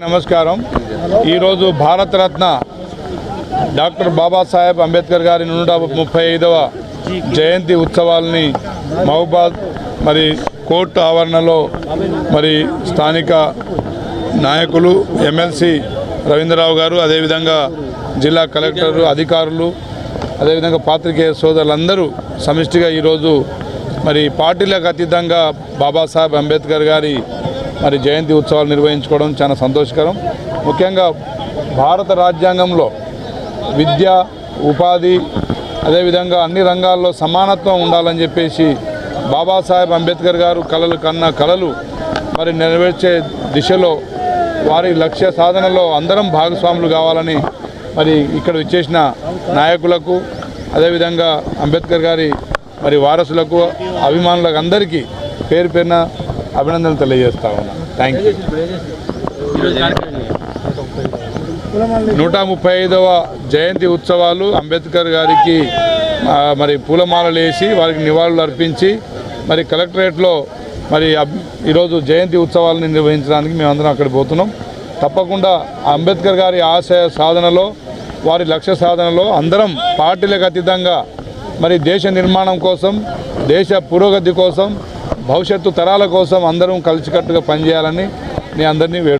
నమస్కారం। ఈరోజు భారతరత్న డాక్టర్ బాబాసాహెబ్ అంబేద్కర్ గారి 135వ జయంతి ఉత్సవాలని మహబూబాద్ మరి కోర్టు ఆవరణలో మరి స్థానిక నాయకులు ఎమ్మెల్సీ రవీంద్రరావు గారు, అదేవిధంగా జిల్లా కలెక్టర్, అధికారులు, అదేవిధంగా పాత్రికేయ సోదరులందరూ సమిష్టిగా ఈరోజు మరి పార్టీలకు అతీతంగా బాబాసాహెబ్ అంబేద్కర్ గారి మరి జయంతి ఉత్సవాలు నిర్వహించుకోవడం చాలా సంతోషకరం। ముఖ్యంగా భారత రాజ్యాంగంలో విద్య, ఉపాధి, అదేవిధంగా అన్ని రంగాల్లో సమానత్వం ఉండాలని చెప్పేసి బాబాసాహెబ్ అంబేద్కర్ గారు కన్న కలలు మరి నెరవేర్చే దిశలో వారి లక్ష్య సాధనలో అందరం భాగస్వాములు కావాలని మరి ఇక్కడ విచ్చేసిన నాయకులకు, అదేవిధంగా అంబేద్కర్ గారి మరి వారసులకు, అభిమానులకు అందరికీ పేరు పేరున అభినందనలు తెలియజేస్తా ఉన్నా। Thank you. 135వ జయంతి ఉత్సవాలు అంబేద్కర్ గారికి మరి పూలమాలలు వేసి వారికి నివాళులు అర్పించి మరి కలెక్టరేట్లో మరి ఈరోజు జయంతి ఉత్సవాలను నిర్వహించడానికి మేమందరం అక్కడికి పోతున్నాం। తప్పకుండా అంబేద్కర్ గారి ఆశయ సాధనలో, వారి లక్ష్య సాధనలో అందరం పార్టీలకు అతీతంగా మరి దేశ నిర్మాణం కోసం, దేశ పురోగతి కోసం, భవిష్యత్తు తరాల కోసం అందరం కలిసికట్టుగా పనిచేయాలని నేను అందరినీ